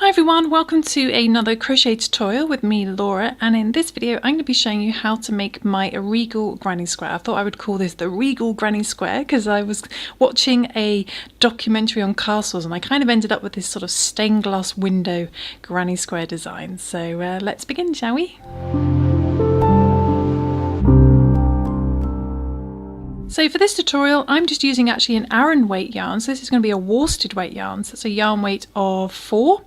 Hi everyone, welcome to another crochet tutorial with me, Laura, and in this video I'm going to be showing you how to make my Regal granny square. I thought I would call this the Regal granny square because I was watching a documentary on castles and I kind of ended up with this sort of stained glass window granny square design. So let's begin, shall we? So for this tutorial I'm just using actually an Aran weight yarn, so this is going to be a worsted weight yarn, so it's a yarn weight of 4,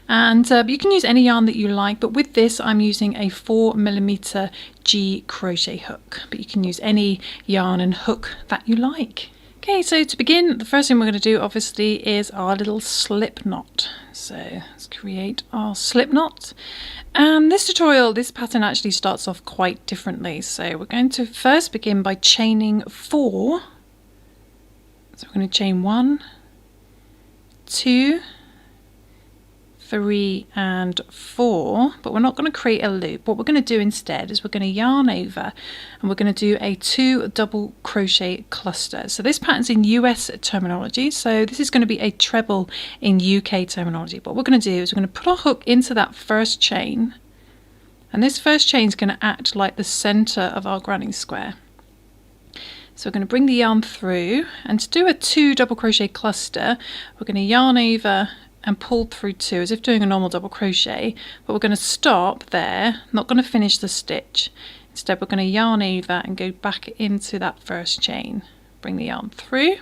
and you can use any yarn that you like, but with this I'm using a 4mm G crochet hook, but you can use any yarn and hook that you like. Okay, so to begin, the first thing we're going to do obviously is our little slip knot. So let's create our slip knot. And this tutorial, this pattern actually starts off quite differently. So we're going to first begin by chaining 4. So we're going to chain 1, 2, 3 and 4, but we're not going to create a loop. What we're going to do instead is we're going to yarn over and we're going to do a 2 double crochet cluster. So this pattern's in US terminology, so this is going to be a treble in UK terminology. But what we're going to do is we're going to put our hook into that first chain, and this first chain is going to act like the center of our granny square. So we're going to bring the yarn through, and to do a 2 double crochet cluster we're going to yarn over and pull through 2 as if doing a normal double crochet, but we're going to stop there, not going to finish the stitch. Instead we're going to yarn over and go back into that first chain. Bring the yarn through,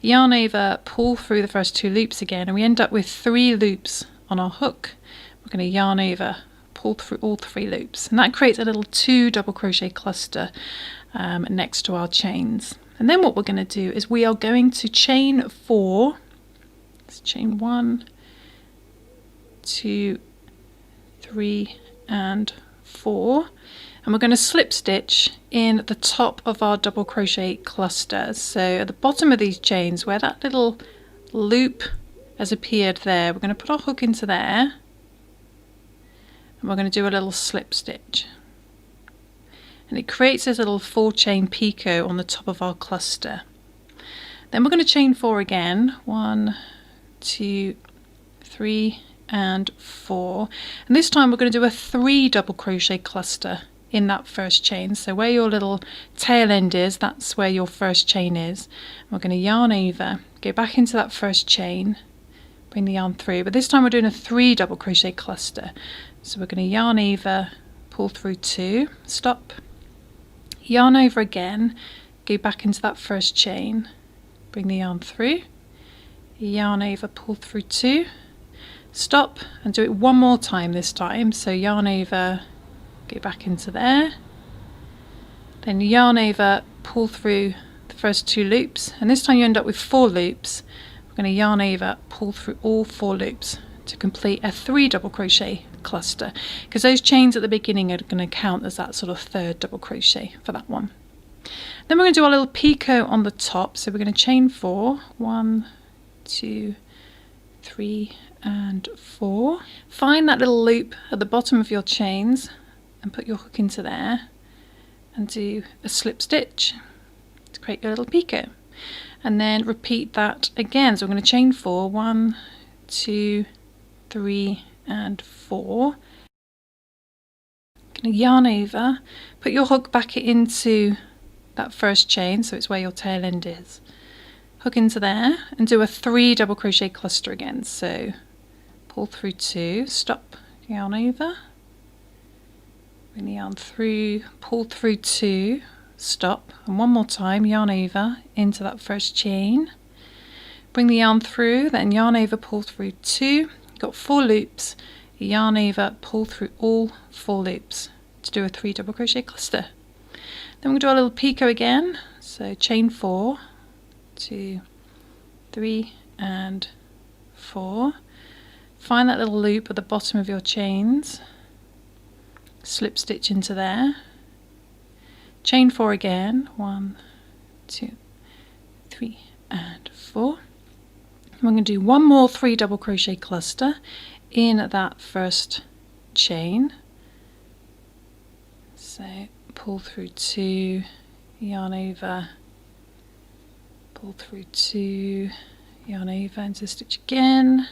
yarn over, pull through the first 2 loops again, and we end up with 3 loops on our hook. We're going to yarn over, pull through all 3 loops, and that creates a little 2 double crochet cluster next to our chains. And then what we're going to do is we are going to chain 4. Let's chain 1, 2, 3 and 4, and we're going to slip stitch in the top of our double crochet cluster. So at the bottom of these chains where that little loop has appeared there, we're going to put our hook into there and we're going to do a little slip stitch, and it creates this little 4 chain picot on the top of our cluster. Then we're going to chain 4 again, 1, 2, 3 and 4, and this time we're going to do a 3 double crochet cluster in that first chain. So where your little tail end is, that's where your first chain is. We're going to yarn over, go back into that first chain, bring the yarn through, but this time we're doing a 3 double crochet cluster. So we're going to yarn over, pull through 2, stop, yarn over again, go back into that first chain, bring the yarn through, yarn over, pull through 2, stop, and do it one more time this time. So yarn over, go back into there, then yarn over, pull through the first 2 loops, and this time you end up with 4 loops. We're going to yarn over, pull through all 4 loops to complete a 3 double crochet cluster, because those chains at the beginning are going to count as that sort of 3rd double crochet for that one. Then we're going to do our little picot on the top. So we're going to chain 4, 1, 2, 3 and 4. Find that little loop at the bottom of your chains and put your hook into there and do a slip stitch to create your little picot, and then repeat that again. So we're going to chain 4, 1, 2, 3 and 4. Going to yarn over, put your hook back into that first chain, so it's where your tail end is, hook into there and do a 3 double crochet cluster again. So pull through 2, stop, yarn over, bring the yarn through, pull through 2, stop, and one more time, yarn over into that first chain, bring the yarn through, then yarn over, pull through 2, you've got 4 loops, yarn over, pull through all 4 loops to do a 3 double crochet cluster. Then we'll do our little picot again. So chain 4, 2, 3 and 4. Find that little loop at the bottom of your chains, slip stitch into there, chain 4 again, 1, 2, 3 and 4. And we're going to do one more 3 double crochet cluster in that first chain. So pull through 2, yarn over, pull through 2, yarn over into stitch again,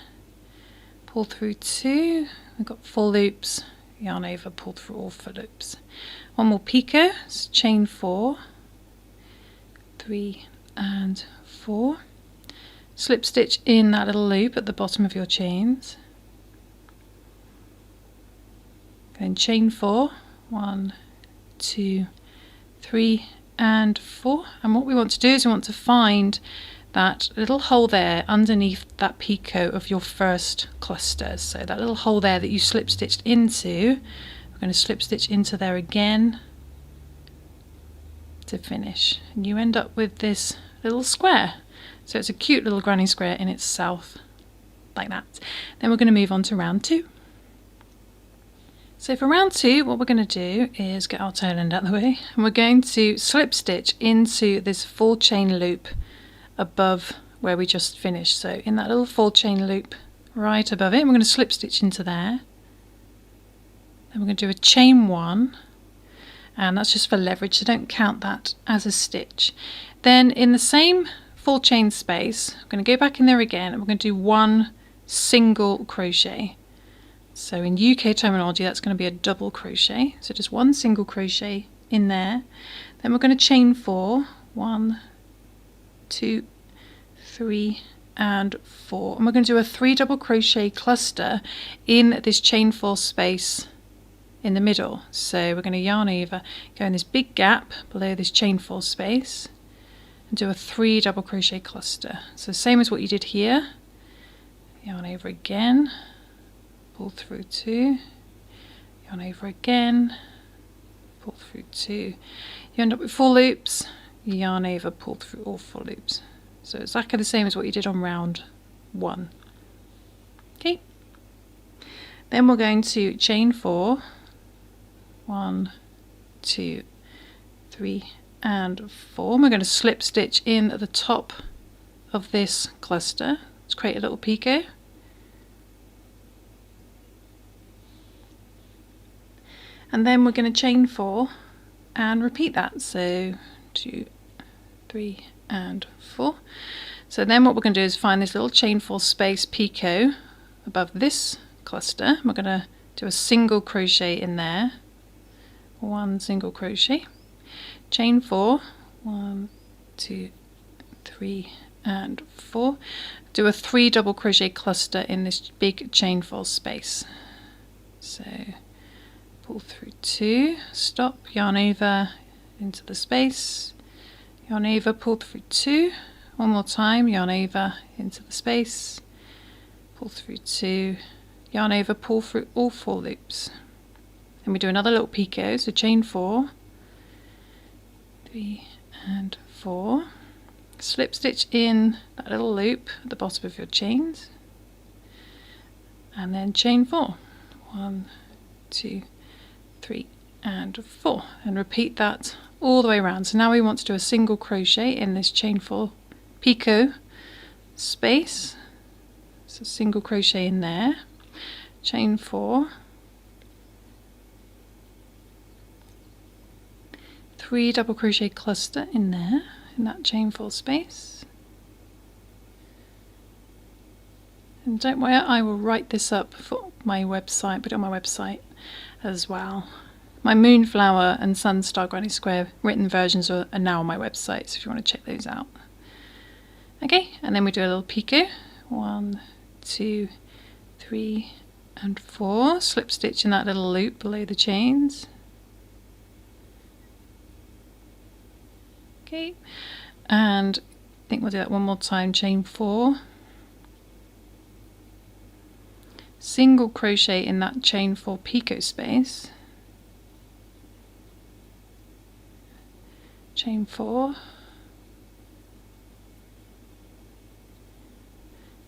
pull through 2, we've got 4 loops, yarn over, pull through all 4 loops. One more picot, so chain 4, 3 and 4, slip stitch in that little loop at the bottom of your chains, then chain 4, 1, 2, 3 and 4, and what we want to do is we want to find that little hole there underneath that picot of your first cluster. So that little hole there that you slip stitched into, we're going to slip stitch into there again to finish, and you end up with this little square. So it's a cute little granny square in itself, like that. Then we're going to move on to round 2. So for round 2, what we're going to do is get our tail end out of the way, and we're going to slip stitch into this 4 chain loop above where we just finished. So in that little 4 chain loop right above it, we're going to slip stitch into there. Then we're going to do a chain 1, and that's just for leverage, so don't count that as a stitch. Then in the same 4 chain space, I'm going to go back in there again, and we're going to do 1 single crochet. So in UK terminology, that's going to be a double crochet. So just 1 single crochet in there. Then we're going to chain 4, 1, 2, 3 and 4, and we're going to do a 3 double crochet cluster in this chain 4 space in the middle. So we're going to yarn over, go in this big gap below this chain 4 space and do a 3 double crochet cluster. So same as what you did here, yarn over again, pull through 2, yarn over again, pull through 2, you end up with 4 loops, yarn over, pull through all 4 loops. So it's exactly the same as what you did on round 1. Okay, then we're going to chain 4, 1, 2, 3 and 4. We're going to slip stitch in at the top of this cluster. Let's create a little picot. And then we're going to chain 4 and repeat that. So 2, 3 and 4. So then what we're going to do is find this little chain 4 space picot above this cluster. We're going to do a single crochet in there, 1 single crochet, chain 4, 1, 2, 3 and 4, do a 3 double crochet cluster in this big chain 4 space. So pull through 2, stop, yarn over into the space, yarn over, pull through 2, one more time, yarn over into the space, pull through 2, yarn over, pull through all 4 loops. Then we do another little picot, so chain 4, 3 and 4, slip stitch in that little loop at the bottom of your chains, and then chain 4, 1, 2, 3 and 4, and repeat that all the way around. So now we want to do a single crochet in this chain 4 picot space, so single crochet in there, chain 4, 3 double crochet cluster in there in that chain 4 space, and don't worry, I will write this up for my website, put it on my website as well. My Moonflower and Sunstar Granny Square written versions are now on my website, so if you want to check those out. Okay, and then we do a little picot, 1, 2, 3 and 4, slip stitch in that little loop below the chains. Okay, and I think we'll do that one more time, chain 4, single crochet in that chain 4 picot space, chain 4,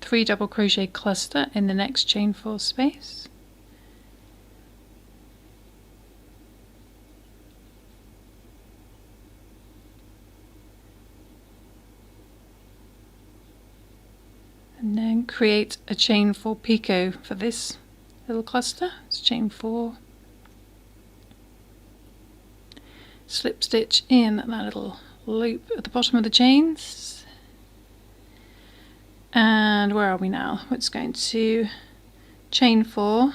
3 double crochet cluster in the next chain 4 space, and then create a chain 4 picot for this little cluster. It's chain 4, slip stitch in that little loop at the bottom of the chains, and where are we now? It's going to chain 4,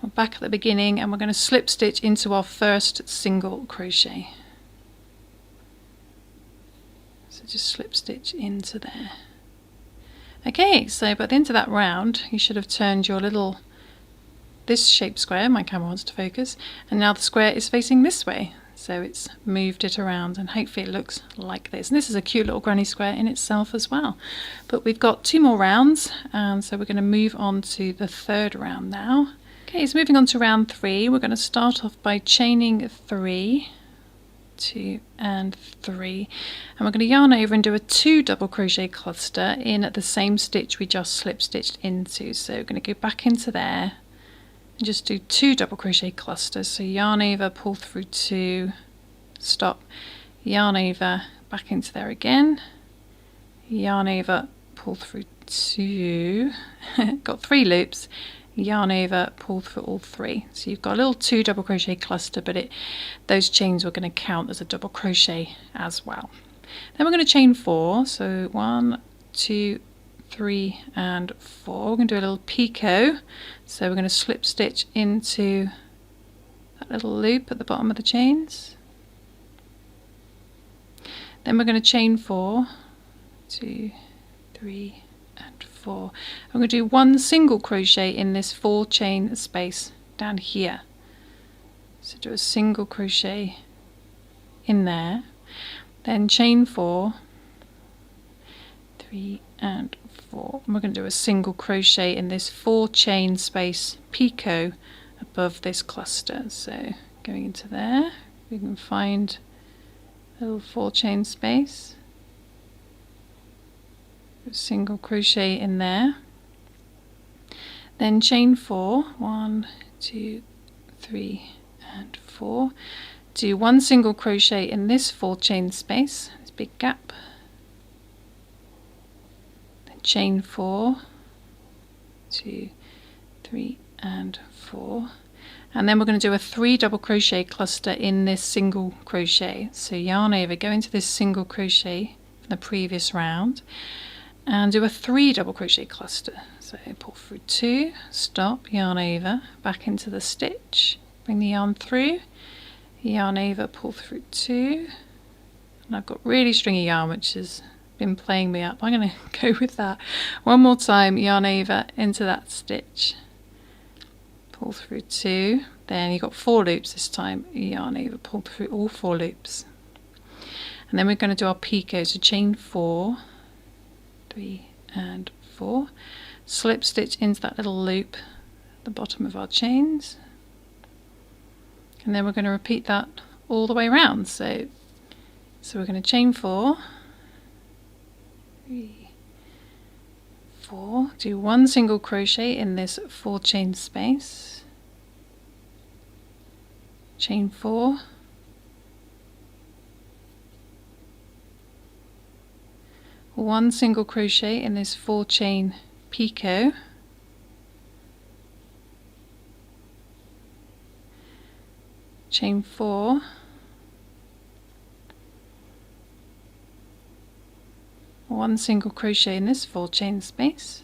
we're back at the beginning, and we're going to slip stitch into our first single crochet. So just slip stitch into there. Okay, so by the end of that round you should have turned your little, this shape square, my camera wants to focus, and now the square is facing this way. So it's moved it around, and hopefully it looks like this. And this is a cute little granny square in itself as well. But we've got 2 more rounds, and so we're going to move on to the 3rd round now. Okay, so moving on to round 3, we're going to start off by chaining 3, 2 and 3, and we're going to yarn over and do a 2 double crochet cluster in the same stitch we just slip stitched into. So we're going to go back into there and just do 2 double crochet clusters. So yarn over, pull through 2, stop, yarn over, back into there again, yarn over, pull through 2, got 3 loops, yarn over, pull through all 3. So you've got a little 2 double crochet cluster, but those chains are going to count as a double crochet as well. Then we're going to chain 4, so 1, 2, 3 and 4. We're going to do a little picot, so we're going to slip stitch into that little loop at the bottom of the chains. Then we're going to chain 4, 2, 3 and 4. I'm going to do 1 single crochet in this 4 chain space down here. So do a single crochet in there, then chain 4, 3 and 4. And we're going to do a single crochet in this 4 chain space picot above this cluster. So going into there, we can find a little 4 chain space, a single crochet in there, then chain 4, 1, 2, 3 and 4. Do 1 single crochet in this 4 chain space, this big gap, then chain 4, 2, 3 and 4, and then we're going to do a 3 double crochet cluster in this single crochet. So yarn over, go into this single crochet from the previous round and do a 3 double crochet cluster. So pull through 2, stop, yarn over, back into the stitch, bring the yarn through, yarn over, pull through 2, and I've got really stringy yarn which has been playing me up. I'm going to go with that one more time, yarn over into that stitch, pull through 2, then you've got 4 loops this time, yarn over, pull through all 4 loops, and then we're going to do our picot. So chain 4, 3 and 4, slip stitch into that little loop at the bottom of our chains, and then we're going to repeat that all the way around. So we're going to chain 4, 3, 4, do 1 single crochet in this 4 chain space, chain 4, 1 single crochet in this 4 chain picot, chain 4, 1 single crochet in this 4 chain space,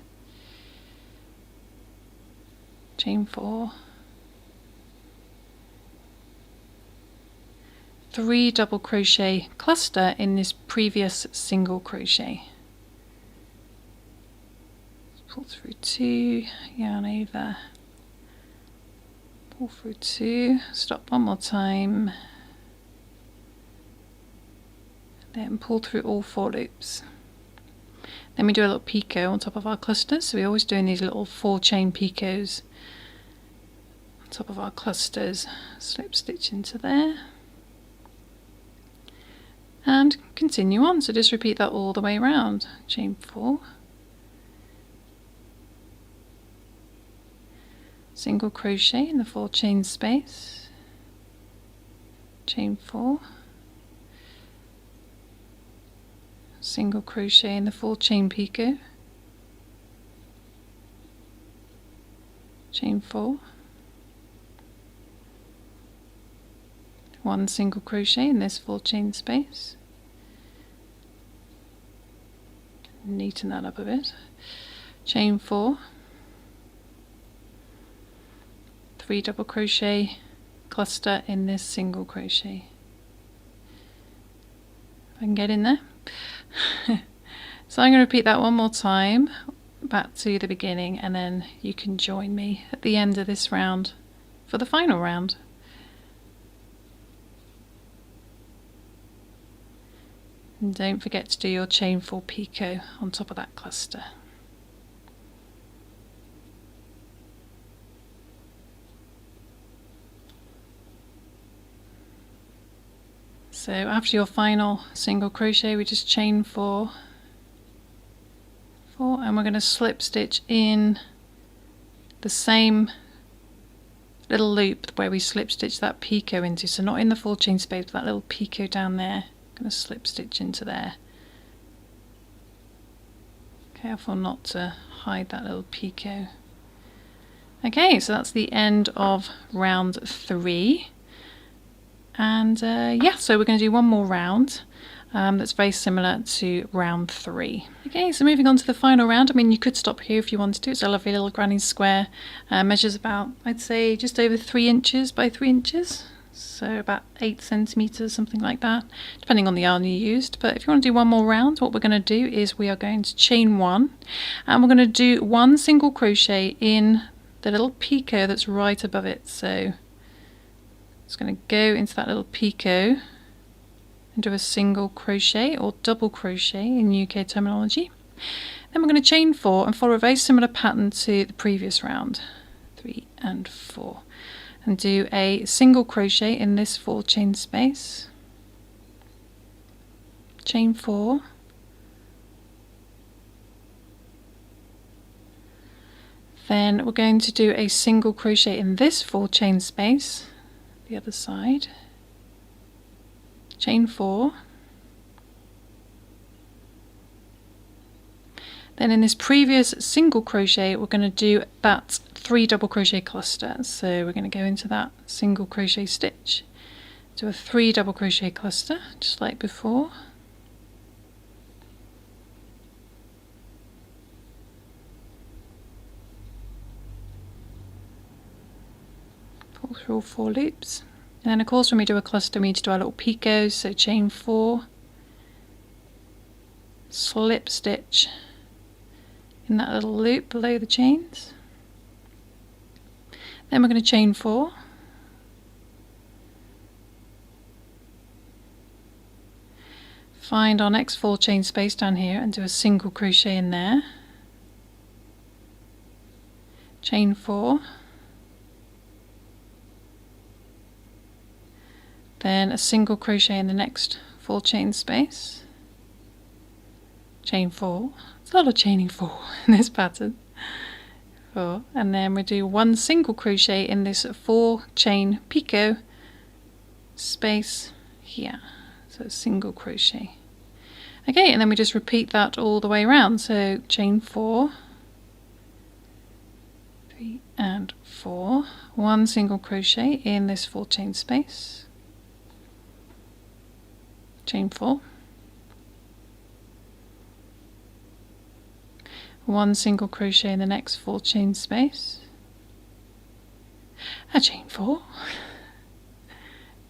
chain 4, 3 double crochet cluster in this previous single crochet. Pull through 2, yarn over, pull through 2, stop one more time, then pull through all 4 loops. Then we do a little picot on top of our clusters, so we're always doing these little 4 chain picots on top of our clusters. Slip stitch into there and continue on. So just repeat that all the way around. Chain 4, single crochet in the 4 chain space, chain 4, single crochet in the 4 chain picot, chain 4, 1 single crochet in this 4 chain space, neaten that up a bit. Chain 4, 3 double crochet, cluster in this single crochet. If I can get in there. So I'm going to repeat that one more time back to the beginning, and then you can join me at the end of this round for the final round. And don't forget to do your chain 4 picot on top of that cluster. So after your final single crochet, we just chain 4, and we're going to slip stitch in the same little loop where we slip stitch that picot into, so not in the 4 chain space, but that little picot down there. I'm going to slip stitch into there. Careful not to hide that little picot. Okay, so that's the end of round 3. And yeah, so we're going to do one more round that's very similar to round 3. Okay, so moving on to the final round. I mean, you could stop here if you wanted to. It's a lovely little granny square. Measures about, I'd say, just over 3 inches by 3 inches. So about 8 centimeters, something like that, depending on the yarn you used. But if you want to do one more round, what we're going to do is we are going to chain 1, and we're going to do 1 single crochet in the little picot that's right above it. So it's going to go into that little picot and do a single crochet or double crochet in UK terminology. Then we're going to chain 4 and follow a very similar pattern to the previous round, 3 and 4, and do a single crochet in this 4 chain space, chain 4, then we're going to do a single crochet in this 4 chain space, the other side, chain 4, then in this previous single crochet we're going to do that 3 double crochet cluster. So we're going to go into that single crochet stitch, do a 3 double crochet cluster just like before, pull through all 4 loops, and then of course when we do a cluster we need to do our little picots. So chain 4, slip stitch in that little loop below the chains, then we're going to chain 4, find our next 4 chain space down here and do a single crochet in there, chain 4, then a single crochet in the next 4 chain space, chain 4. It's a lot of chaining 4 in this pattern. 4, and then we do 1 single crochet in this 4 chain picot space here, so single crochet. Okay, and then we just repeat that all the way around. So chain 4, 3 and 4, 1 single crochet in this 4 chain space, chain 4, 1 single crochet in the next 4 chain space, a chain 4,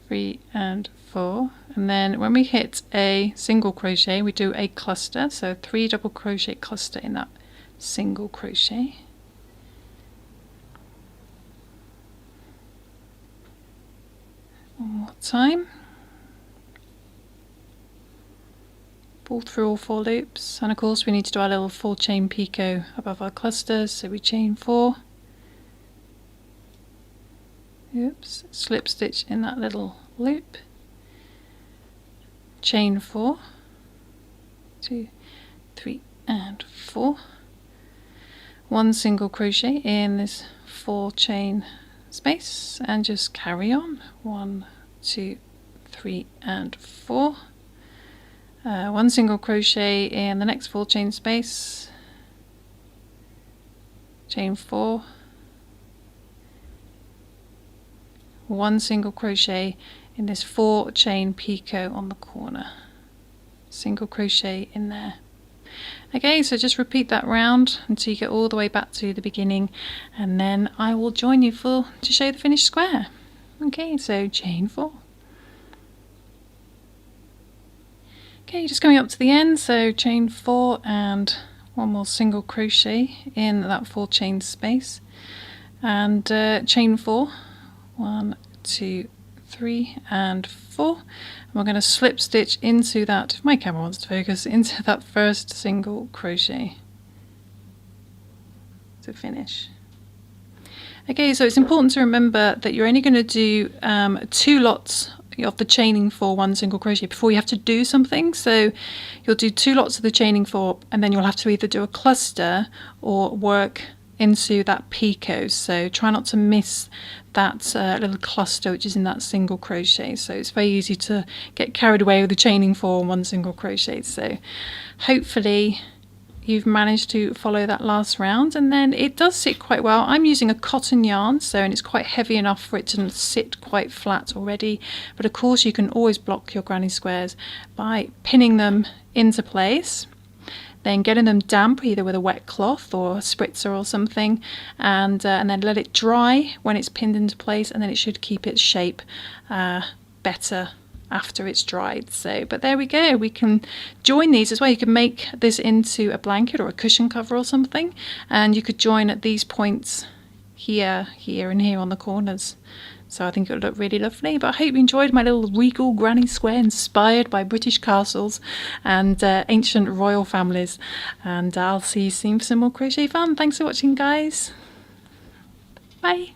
3 and 4, and then when we hit a single crochet we do a cluster, so 3 double crochet cluster in that single crochet, one more time, pull through all 4 loops, and of course we need to do our little 4 chain picot above our clusters, so we chain 4, oops, slip stitch in that little loop, chain 4, 2, 3 and 4, 1 single crochet in this 4 chain space, and just carry on, 1, 2, 3 and 4, 1 single crochet in the next 4 chain space, chain 4, 1 single crochet in this 4 chain picot on the corner, single crochet in there, Okay, so just repeat that round until you get all the way back to the beginning, and then I will join you to show the finished square. Okay, so chain 4. Okay, just coming up to the end, so chain 4 and one more single crochet in that 4 chain space, and chain 4, 1, 2, 3 and 4, and we're going to slip stitch into that, if my camera wants to focus, into that first single crochet to finish. Okay, so it's important to remember that you're only going to do 2 lots of the chaining for 1 single crochet before you have to do something. So you'll do 2 lots of the chaining for, and then you'll have to either do a cluster or work into that picot. So try not to miss that little cluster which is in that single crochet. So it's very easy to get carried away with the chaining for 1 single crochet. So hopefully you've managed to follow that last round, and then it does sit quite well. I'm using a cotton yarn, and it's quite heavy enough for it to sit quite flat already, but of course you can always block your granny squares by pinning them into place, then getting them damp either with a wet cloth or a spritzer or something, and then let it dry when it's pinned into place, and then it should keep its shape better after it's dried. So, but there we go, we can join these as well. You can make this into a blanket or a cushion cover or something, and you could join at these points here, here and here on the corners. So I think it would look really lovely. But I hope you enjoyed my little regal granny square inspired by British castles and ancient royal families, and I'll see you soon for some more crochet fun. Thanks for watching, guys. Bye.